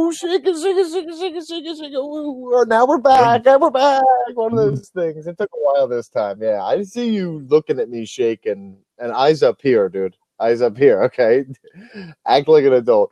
Ooh, shake it, shake it, shake it, shake it, shake it, shake it. Ooh, now we're back. And we're back. One of those things. It took a while this time. Yeah, I see you looking at me shaking, and eyes up here, dude. Eyes up here, okay? Act like an adult.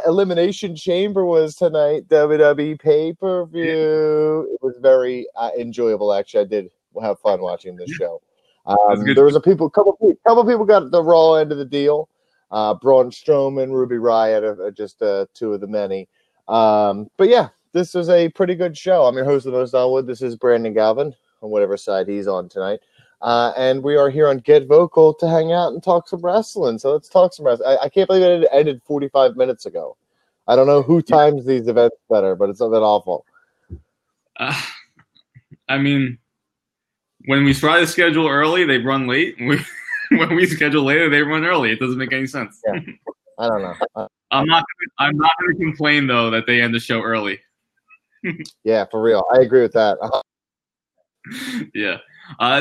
Elimination Chamber was tonight. WWE pay-per-view. It was very enjoyable, actually. I did have fun watching this show. There was a couple people got the Raw end of the deal. Braun Strowman, Ruby Riott are just two of the many. But yeah, this was a pretty good show. I'm your host of the Most On Wood. This is Brandon Galvin, on whatever side he's on tonight. And we are here on Get Vocal to hang out and talk some wrestling. So let's talk some wrestling. I can't believe it ended 45 minutes ago. I don't know who times these events better, but it's a bit awful. I mean, when we try to schedule early, they run late. When we schedule later, they run early. It doesn't make any sense. Yeah. I don't know. I'm not going to complain though that they end the show early. Yeah, for real. I agree with that. Yeah.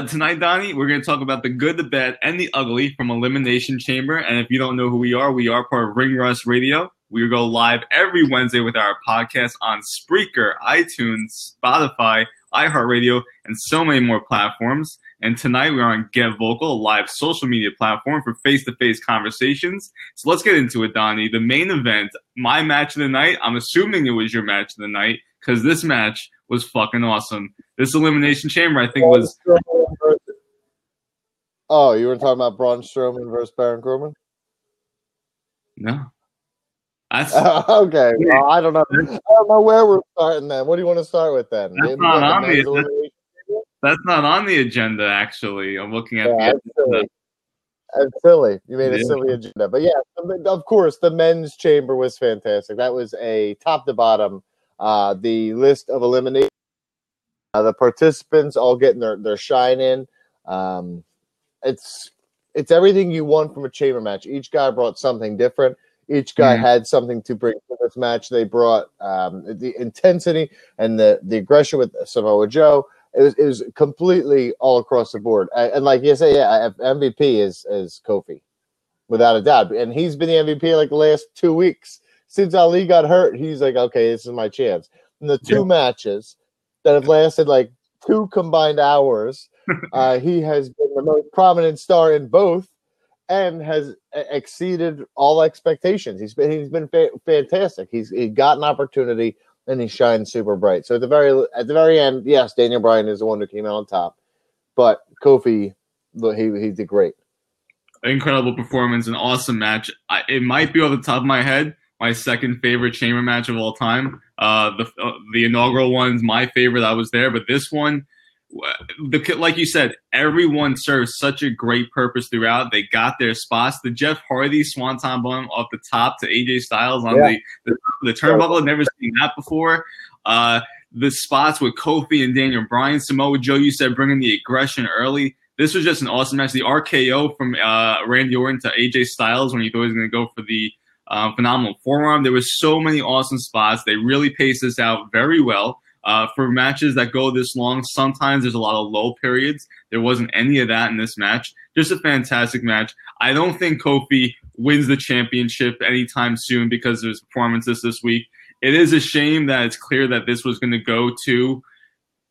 Tonight, Donnie, we're going to talk about the good, the bad, and the ugly from Elimination Chamber. And if you don't know who we are part of Ring Rust Radio. We go live every Wednesday with our podcast on Spreaker, iTunes, Spotify, iHeartRadio, and so many more platforms. And tonight we're on Get Vocal, a live social media platform for face-to-face conversations. So let's get into it, Donnie. The main event, my match of the night, I'm assuming it was your match of the night, because this match was fucking awesome. This Elimination Chamber, I think, was... Oh, you were talking about Braun Strowman versus Baron Corbin? No. Okay. Well, I don't know. I don't know where we're starting then. What do you want to start with then? That's not on the agenda, actually. I'm looking at the agenda. That's silly. You made a silly agenda. But yeah, of course, the men's chamber was fantastic. That was a top to bottom. The list of elimination. The participants all getting their shine in. It's everything you want from a chamber match. Each guy brought something different. Each guy had something to bring to this match. They brought the intensity and the aggression with Samoa Joe. It was completely all across the board. And like you say, yeah, MVP is Kofi, without a doubt. And he's been the MVP like the last 2 weeks. Since Ali got hurt, he's like, okay, this is my chance. And the two matches that have lasted like 2 combined hours, he has been the most prominent star in both. And has exceeded all expectations. He's been fantastic. He got an opportunity and he shined super bright. So at the very end, yes, Daniel Bryan is the one who came out on top, but Kofi, he did great. Incredible performance, an awesome match. It might be off the top of my head my second favorite chamber match of all time. The inaugural one's my favorite. I was there, but this one. Like you said, everyone serves such a great purpose throughout. They got their spots. The Jeff Hardy Swanton Bomb off the top to AJ Styles on the turnbuckle. I've never seen that before. The spots with Kofi and Daniel Bryan. Samoa Joe, you said, bringing the aggression early. This was just an awesome match. The RKO from Randy Orton to AJ Styles when he thought he was going to go for the phenomenal forearm. There was so many awesome spots. They really paced this out very well. For matches that go this long, sometimes there's a lot of lull periods. There wasn't any of that in this match. Just a fantastic match. I don't think Kofi wins the championship anytime soon because of his performances this week. It is a shame that it's clear that this was going to go to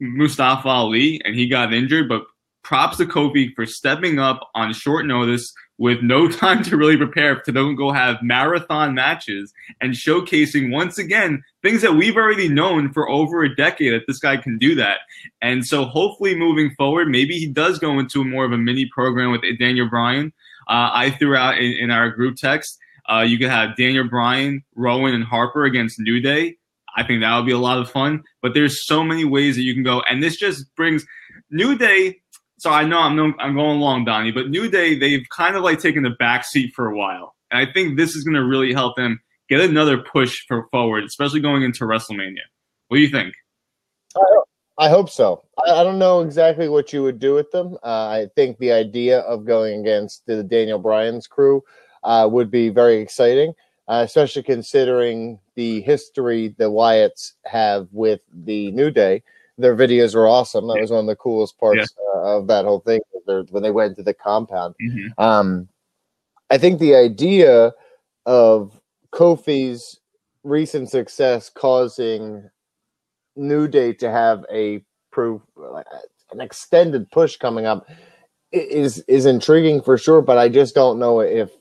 Mustafa Ali and he got injured, but props to Kofi for stepping up on short notice with no time to really prepare to then go have marathon matches and showcasing once again things that we've already known for over a decade that this guy can do that. And so hopefully moving forward, maybe he does go into more of a mini program with Daniel Bryan. I threw out in our group text, you could have Daniel Bryan, Rowan, and Harper against New Day. I think that would be a lot of fun. But there's so many ways that you can go. And this just brings New Day. So I know I'm going along, Donnie, but New Day, they've kind of like taken the back seat for a while. And I think this is going to really help them get another push forward, especially going into WrestleMania. What do you think? I hope so. I don't know exactly what you would do with them. I think the idea of going against the Daniel Bryan's crew would be very exciting, especially considering the history the Wyatts have with the New Day. Their videos were awesome. That was one of the coolest parts of that whole thing when they went to the compound. Mm-hmm. I think the idea of Kofi's recent success causing New Day to have an extended push coming up is intriguing for sure, but I just don't know if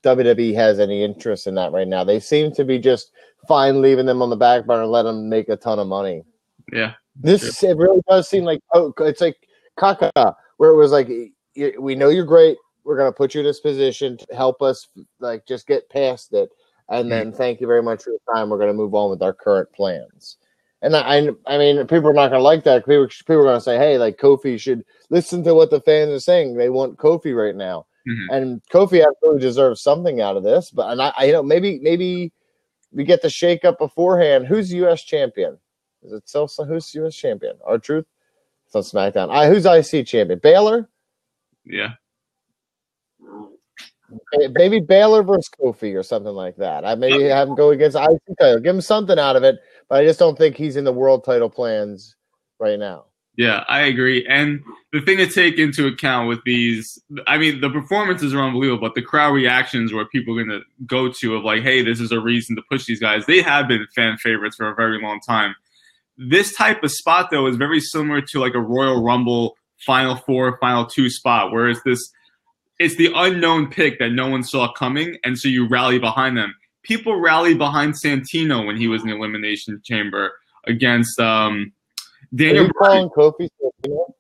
WWE has any interest in that right now. They seem to be just fine leaving them on the back burner and let them make a ton of money. Yeah. It really does seem like it's like Kaka, where it was like, we know you're great. We're going to put you in this position to help us like just get past it. And then thank you very much for your time. We're going to move on with our current plans. And I mean, people are not going to like that. People are going to say, hey, like Kofi should listen to what the fans are saying. They want Kofi right now. Mm-hmm. And Kofi absolutely deserves something out of this. But maybe we get the shake up beforehand. Who's U.S. champion? Is it still who's U.S. champion? R-Truth? It's on SmackDown. Who's IC champion? Baylor? Yeah. Maybe Baylor versus Kofi or something like that. I maybe have him go against IC title. Give him something out of it, but I just don't think he's in the world title plans right now. Yeah, I agree. And the thing to take into account with these, I mean, the performances are unbelievable, but the crowd reactions where people are going to go to of like, hey, this is a reason to push these guys. They have been fan favorites for a very long time. This type of spot, though, is very similar to like a Royal Rumble Final 4, Final 2 spot, where it's the unknown pick that no one saw coming, and so you rally behind them. People rallied behind Santino when he was in the Elimination Chamber against Daniel Bryan. Kofi Santino?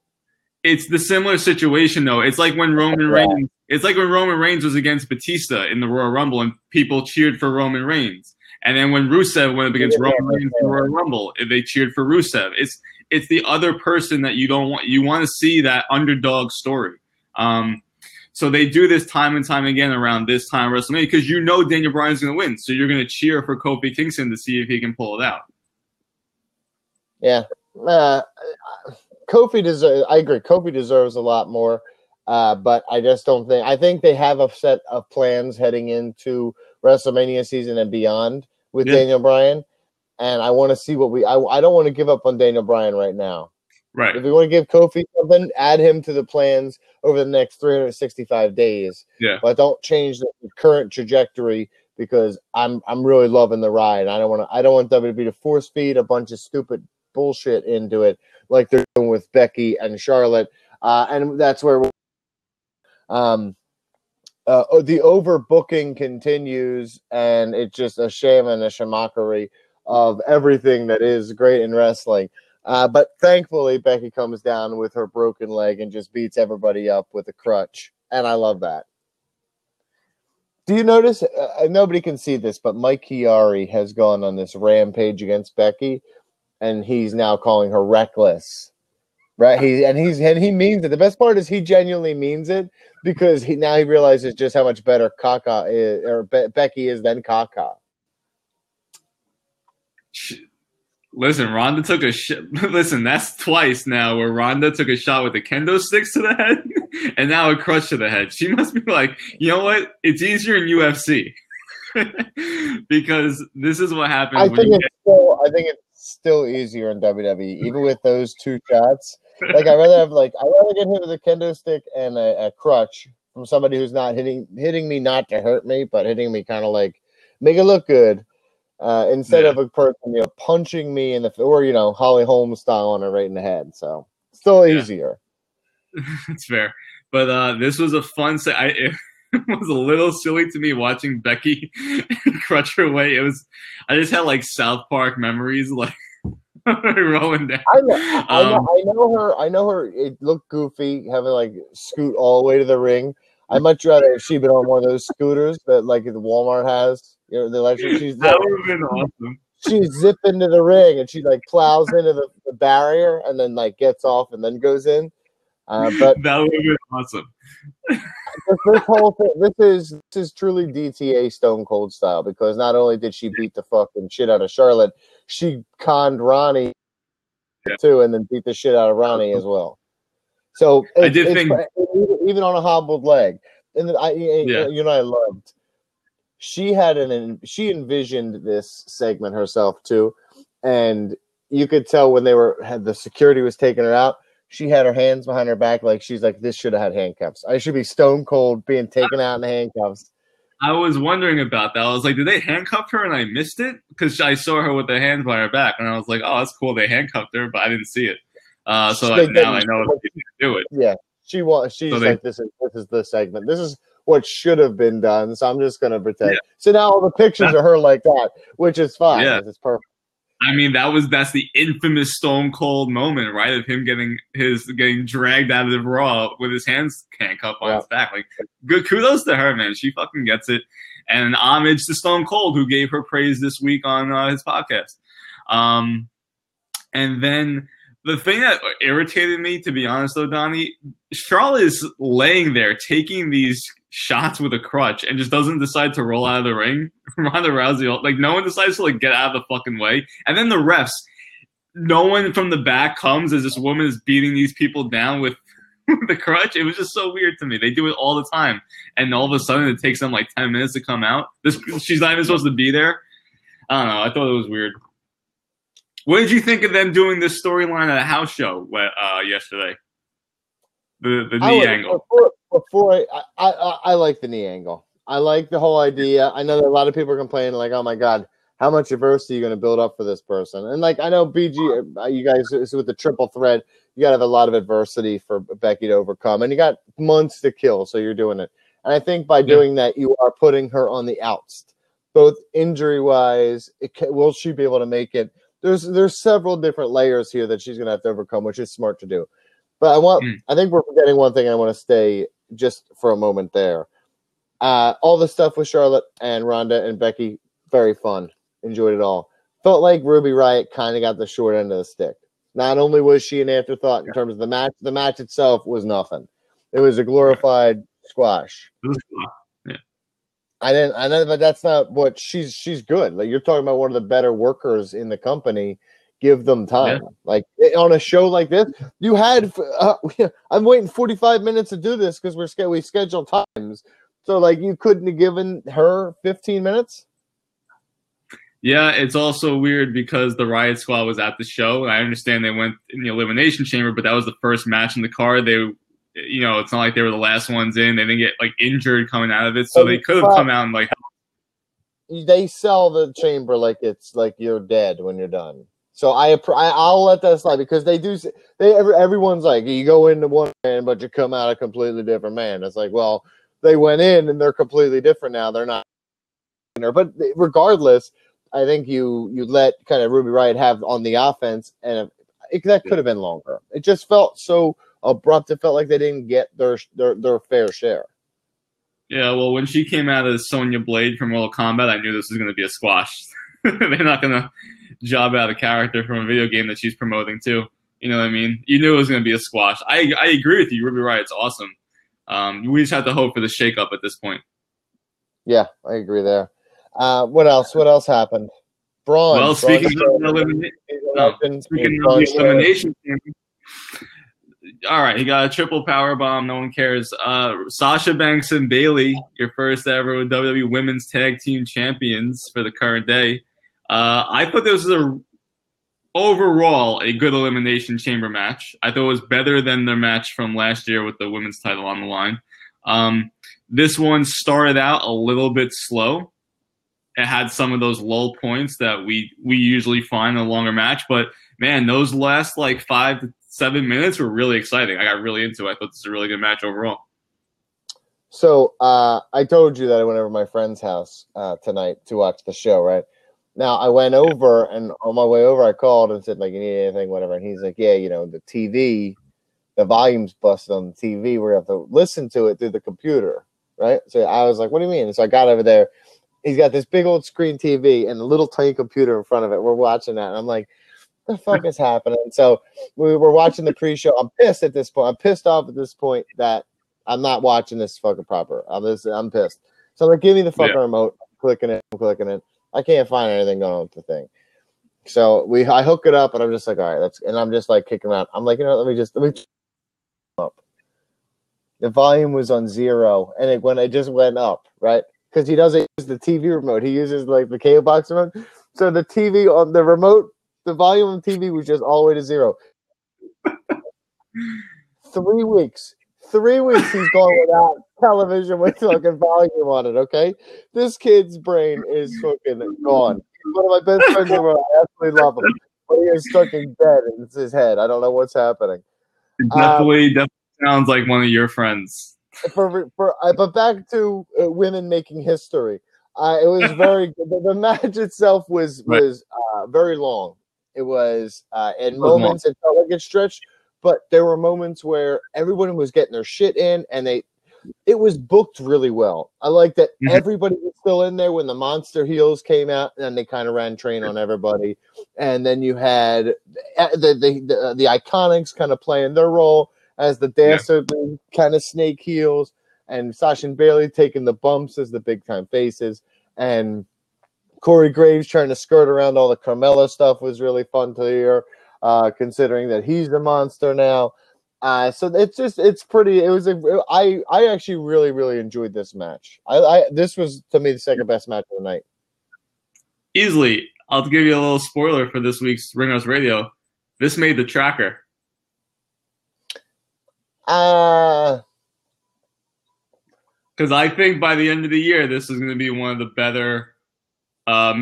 It's the similar situation, though. It's like when Roman Reigns was against Batista in the Royal Rumble, and people cheered for Roman Reigns. And then when Rusev went up against Roman Reigns in the Royal Rumble, they cheered for Rusev. It's the other person that you don't want. You want to see that underdog story. So they do this time and time again around this time WrestleMania because you know Daniel Bryan's going to win. So you're going to cheer for Kofi Kingston to see if he can pull it out. Yeah. Kofi deserves. I agree. Kofi deserves a lot more, but I just don't think. I think they have a set of plans heading into WrestleMania season and beyond with Daniel Bryan, and I want to see what I don't want to give up on Daniel Bryan right now. Right. If we want to give Kofi something, add him to the plans over the next 365 days. Yeah. But don't change the current trajectory because I'm really loving the ride. I don't want WWE to force feed a bunch of stupid bullshit into it like they're doing with Becky and Charlotte. And that's where the overbooking continues, and it's just a shame and a shamakari of everything that is great in wrestling. But thankfully, Becky comes down with her broken leg and just beats everybody up with a crutch. And I love that. Do you notice, nobody can see this, but Mike Chiari has gone on this rampage against Becky, and he's now calling her reckless. Right? He means it. The best part is he genuinely means it because he realizes just how much better Kaka is, or Becky is than Kaka. Listen, Ronda took a shot. Listen, that's twice now where Ronda took a shot with the kendo sticks to the head and now a crutch to the head. She must be like, you know what? It's easier in UFC because this is what happens. I think it's still easier in WWE, even with those two shots. Like I'd rather get hit with a kendo stick and a crutch from somebody who's not hitting me not to hurt me, but hitting me kind of like make it look good. Instead of a person, punching me in the or Holly Holmes style on it right in the head. So still easier. It's fair, but this was a fun set. It was a little silly to me watching Becky crutch her way. I just had like South Park memories, like rolling down. I know her. It looked goofy having like scoot all the way to the ring. I'd much rather if she'd been on one of those scooters that like the Walmart has. The electric. That would have been awesome. She zips into the ring and she like plows into the barrier and then like gets off and then goes in. But that would have been awesome. This whole thing, this is truly DTA Stone Cold style because not only did she beat the fucking shit out of Charlotte, she conned Ronnie too, and then beat the shit out of Ronnie as well. So I did think even on a hobbled leg, and I loved. She envisioned this segment herself too, and you could tell when the security was taking her out. She had her hands behind her back, like she's like, "This should have had handcuffs. I should be stone cold being taken out in handcuffs." I was wondering about that. I was like, did they handcuff her and I missed it? Because I saw her with the hands by her back, and I was like, oh, that's cool. They handcuffed her, but I didn't see it. So now I know they didn't do it. Yeah, she's like, this is the segment. This is what should have been done. So I'm just gonna pretend. Yeah. So now all the pictures are her like that, which is fine. Yeah. It's perfect. I mean, that's the infamous Stone Cold moment, right? Of him getting dragged out of the Raw with his hands handcuffed on his back. Like, good kudos to her, man. She fucking gets it. And homage to Stone Cold, who gave her praise this week on his podcast. And then the thing that irritated me, to be honest, though, Donnie, Charlotte is laying there taking these shots with a crutch and just doesn't decide to roll out of the ring. Ronda Rousey, like, no one decides to get out of the fucking way. And then the refs, no one from the back comes as this woman is beating these people down with the crutch. It was just so weird to me. They do it all the time, and all of a sudden it takes them like 10 minutes to come out. She's not even supposed to be there. I don't know. I thought it was weird. What did you think of them doing this storyline at a house show yesterday? The knee angle. I like the knee angle. I like the whole idea. I know that a lot of people are complaining, like, oh my God, how much adversity are you going to build up for this person? And like, I know BG, you guys with the triple threat, you got to have a lot of adversity for Becky to overcome, and you got months to kill, so you're doing it. And I think by doing that, you are putting her on the outs, both injury wise. Will she be able to make it? There's several different layers here that she's going to have to overcome, which is smart to do. But I think we're forgetting one thing. I want to stay just for a moment there. All the stuff with Charlotte and Ronda and Becky, very fun. Enjoyed it all. Felt like Ruby Riott kind of got the short end of the stick. Not only was she an afterthought in terms of the match itself was nothing. It was a glorified squash. Yeah. I know, but that's not what she's good. Like, you're talking about one of the better workers in the company. Give them time. Yeah. Like, on a show like this, you had. I'm waiting 45 minutes to do this because we schedule times. So, like, you couldn't have given her 15 minutes. Yeah, it's also weird because the Riot Squad was at the show. I understand they went in the Elimination Chamber, but that was the first match in the card. They, it's not like they were the last ones in. They didn't get injured coming out of it, so they could have come out and They sell the chamber like it's like you're dead when you're done. So I'll let that slide because they do. Everyone's like, you go into one man, but you come out a completely different man. It's like, well, they went in and they're completely different now. They're not. But regardless, I think you let kind of Ruby Riott have on the offense, and that could have been longer. It just felt so abrupt. It felt like they didn't get their fair share. Yeah, well, when she came out as Sonya Blade from Mortal Kombat, I knew this was going to be a squash. They're not going to job out a character from a video game that she's promoting too. You know what I mean? You knew it was going to be a squash. I agree with you. Ruby Riott's awesome. We just have to hope for the shakeup at this point. Yeah, I agree there. What else? What else happened? Braun. Well, speaking of the elimination, all right, he got a triple power bomb. No one cares. Sasha Banks and Bayley, your first ever WWE Women's Tag Team Champions for the current day. I thought this was overall a good Elimination Chamber match. I thought it was better than their match from last year with the women's title on the line. This one started out a little bit slow. It had some of those lull points that we usually find in a longer match. But, man, those last 5 to 7 minutes were really exciting. I got really into it. I thought this was a really good match overall. So I told you that I went over to my friend's house tonight to watch the show, right? Now, I went over, and on my way over, I called and said, you need anything, whatever. And he's like, yeah, the TV, the volume's busted on the TV. We're going to have to listen to it through the computer, right? So I was like, what do you mean? And so I got over there. He's got this big old screen TV and a little tiny computer in front of it. We're watching that. And I'm like, what the fuck is happening? So we were watching the pre-show. I'm pissed at this point. I'm pissed off at this point that I'm not watching this fucking proper. I'm pissed. So I'm like, give me the fucking remote. I'm clicking it. I can't find anything going on with the thing. So I hook it up and I'm just like, all right, and I'm just kicking around. I'm like, let me up. The volume was on 0 and it just went up, right? Because he doesn't use the TV remote. He uses the cable box remote. So the TV on the remote, the volume of the TV was just all the way to 0. 3 weeks. 3 weeks he's gone without television with fucking volume on it, okay? This kid's brain is fucking gone. He's one of my best friends in the world. I absolutely love him. But he is fucking dead in his head. I don't know what's happening. It definitely sounds like one of your friends. But back to women making history. It was very good. The match itself was very long. It was in moments it felt like it stretched, but there were moments where everyone was getting their shit in, and it was booked really well. I like that everybody was still in there when the monster heels came out, and then they kind of ran train on everybody. And then you had the Iconics kind of playing their role as the dastardly kind of snake heels, and Sasha and Bayley taking the bumps as the big time faces, and Corey Graves trying to skirt around all the Carmella stuff was really fun to hear, considering that he's the monster now. So I actually really, really enjoyed this match. This was, to me, the second best match of the night. Easily. I'll give you a little spoiler for this week's Ringhouse Radio. This made the tracker. Because I think by the end of the year, this is going to be one of the better. I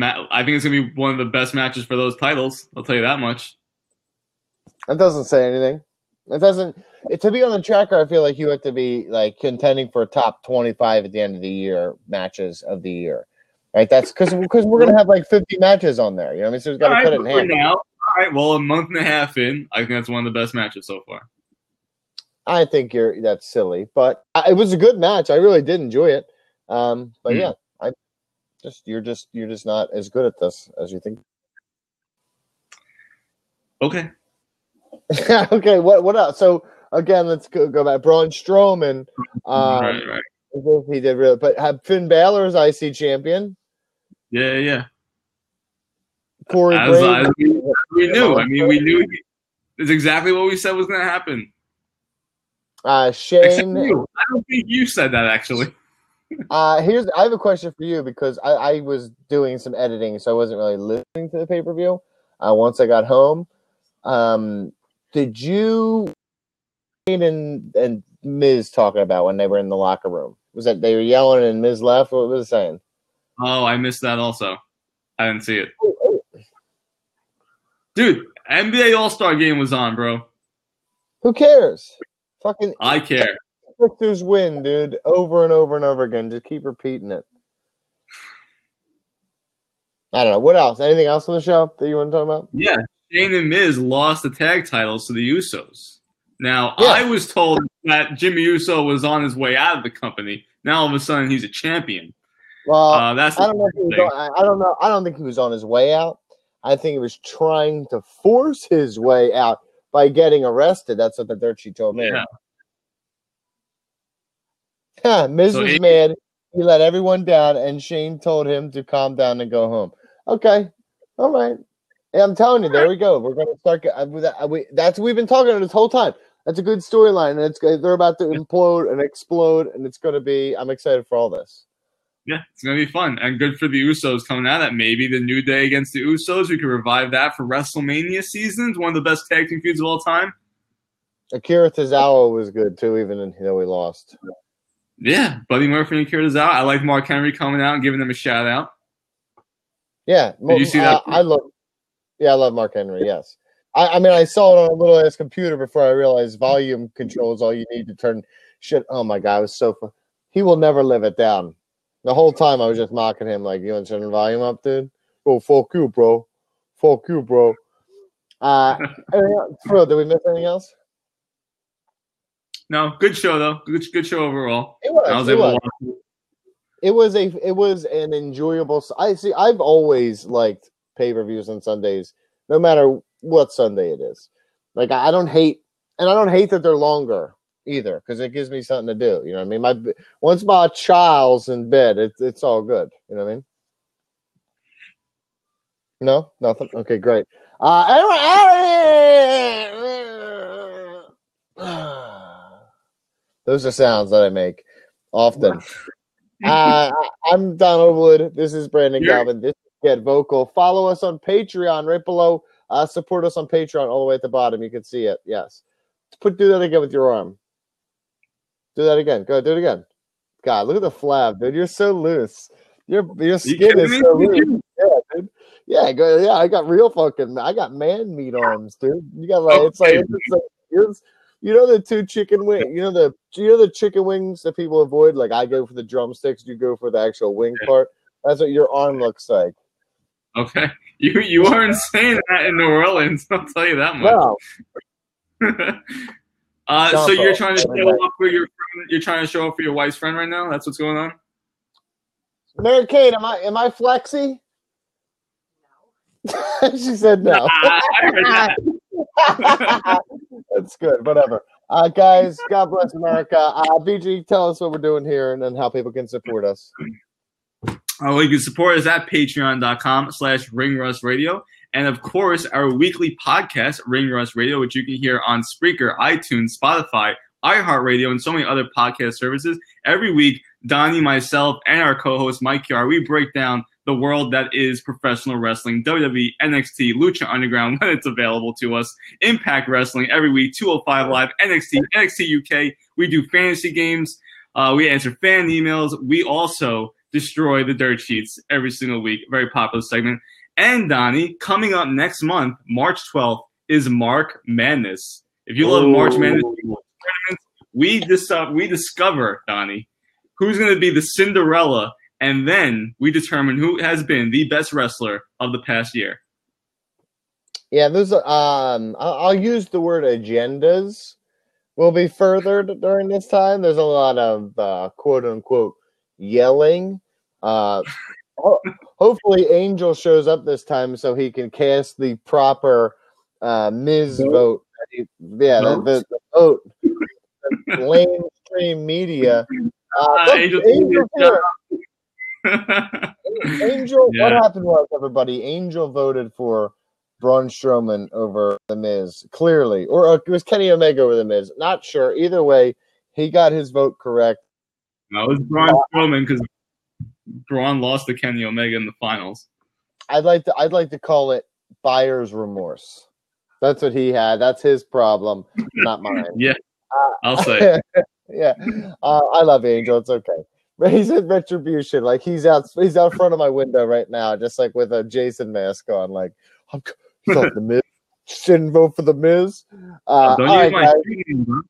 think it's going to be one of the best matches for those titles. I'll tell you that much. That doesn't say anything. It doesn't. To be on the tracker, I feel like you have to be like contending for top 25 at the end of the year matches of the year, right? That's because we're going to have like 50 matches on there. You know what I mean? So we've got to cut it in half. Now, all right. Well, a month and a half in, I think that's one of the best matches so far. I think that's silly, but it was a good match. I really did enjoy it. But yeah, you're just not as good at this as you think. Okay. Okay. What else? So again, let's go back. Braun Strowman. Right. He did really, but have Finn Balor as IC champion. Yeah. Corey Graves. We knew. I mean, we knew. It's exactly what we said was going to happen. Shane. I don't think you said that actually. I have a question for you because I was doing some editing, so I wasn't really listening to the pay-per-view. Once I got home, did you and Miz talking about when they were in the locker room? Was that they were yelling and Miz left? What was it saying? Oh, I missed that also. I didn't see it. Dude, NBA All-Star Game was on, bro. Who cares? Fucking I care. Sixers win, dude, over and over and over again. Just keep repeating it. I don't know. What else? Anything else on the show that you want to talk about? Yeah. Shane and Miz lost the tag titles to the Usos. Now, I was told that Jimmy Uso was on his way out of the company. Now, all of a sudden, he's a champion. Well, I don't know. I don't think he was on his way out. I think he was trying to force his way out by getting arrested. That's what the dirt sheet told me. Yeah. Miz was mad. He let everyone down, and Shane told him to calm down and go home. Okay. All right. Yeah, I'm telling you, there we go. We're going to start. We've been talking about this whole time. That's a good storyline, and they're about to implode and explode, and it's going to be. I'm excited for all this. Yeah, it's going to be fun and good for the Usos coming out of that. Maybe the New Day against the Usos. We could revive that for WrestleMania seasons. One of the best tag team feuds of all time. Akira Tozawa was good too, even though we lost. Yeah, Buddy Murphy and Akira Tozawa. I like Mark Henry coming out and giving them a shout out. Yeah, did you see that? I love Mark Henry. Yes, I mean I saw it on a little ass computer before I realized volume control is all you need to turn shit. Oh my god, it was so fun. He will never live it down. The whole time I was just mocking him, like, you want to turn the volume up, dude? Oh, fuck you, bro. Fuck you, bro. Phil, did we miss anything else? No, good show though. Good show overall. It was an enjoyable. I've always liked pay-per-views on Sundays, no matter what Sunday it is. Like I don't hate that they're longer either, because it gives me something to do. You know what I mean? Once my child's in bed, it's all good. You know what I mean? No, nothing. Okay, great. Those are sounds that I make often. I'm Donald Wood. This is Brandon Galvin. This is Get Vocal. Follow us on Patreon right below. Support us on Patreon all the way at the bottom. You can see it. Yes. Do that again with your arm. Do that again. Go, do it again. God, look at the flab, dude. You're so loose. Your skin is so loose. Yeah, dude. Yeah, go. Yeah, I got real fucking. I got man meat arms, dude. You got like it's like you know the two chicken wing. You know the chicken wings that people avoid. Like I go for the drumsticks. You go for the actual wing part. That's what your arm looks like. Okay, you weren't saying that in New Orleans. I'll tell you that much. No. So you're trying to show up for your friend, you're trying to show up for your wife's friend right now? That's what's going on? Mary Kate, am I flexy? No. She said no. I heard that. That's good. Whatever. Guys, God bless America. BG, tell us what we're doing here and then how people can support us. You can support us at patreon.com/ringrustradio. And, of course, our weekly podcast, Ring Rust Radio, which you can hear on Spreaker, iTunes, Spotify, iHeartRadio, and so many other podcast services. Every week, Donnie, myself, and our co-host, Mike Chiara, we break down the world that is professional wrestling, WWE, NXT, Lucha Underground, when it's available to us, Impact Wrestling every week, 205 Live, NXT, NXT UK. We do fantasy games. We answer fan emails. We also destroy the dirt sheets every single week. Very popular segment. And, Donnie, coming up next month, March 12th, is Mark Madness. If you love March Madness tournaments, we discover, Donnie, who's going to be the Cinderella, and then we determine who has been the best wrestler of the past year. Yeah, there's I'll use the word agendas will be furthered during this time. There's a lot of quote-unquote yelling. Hopefully Angel shows up this time so he can cast the proper Miz vote. The vote. Mainstream media. Angel, yeah. What happened was, everybody, Angel voted for Braun Strowman over The Miz, clearly. Or it was Kenny Omega over The Miz. Not sure. Either way, he got his vote correct. No, it was Braun Strowman because Braun lost to Kenny Omega in the finals. I'd like to call it buyer's remorse. That's what he had. That's his problem, not mine. Yeah, I'll say. Yeah, I love Angel. It's okay. He's in retribution. Like he's out front of my window right now, just like with a Jason mask on. Like, he thought The Miz didn't vote for The Miz. Don't use my street name, bro.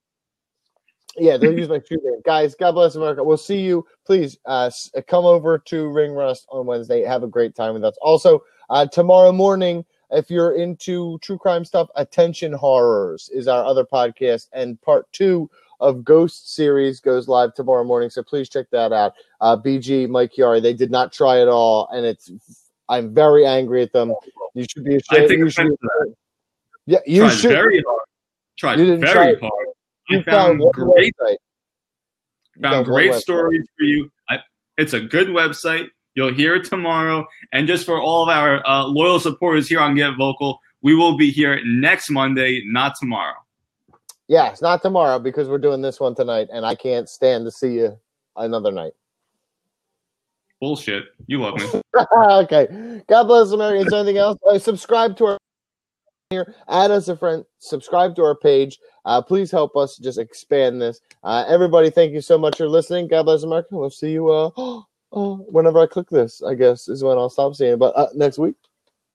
Yeah, don't use my street name, guys. God bless America. We'll see you. Please come over to Ring Rust on Wednesday. Have a great time with us. Also, tomorrow morning, if you're into true crime stuff, Attention Horrors is our other podcast, and part 2 of Ghost series goes live tomorrow morning, so please check that out. BG, Mike Chiari, they did not try at all, and I'm very angry at them. You should be ashamed. I think you should. Yeah, you should. Very hard. Tried very hard. I found great stories for you. It's a good website. You'll hear it tomorrow. And just for all of our loyal supporters here on Get Vocal, we will be here next Monday, not tomorrow. Yes, not tomorrow because we're doing this one tonight, and I can't stand to see you another night. Bullshit. You love me. Okay. God bless America. Is there anything else? Subscribe to our here. Add us a friend. Subscribe to our page. Please help us just expand this. Everybody, thank you so much for listening. God bless America. We'll see you whenever I click this, I guess, is when I'll stop seeing it. But next week.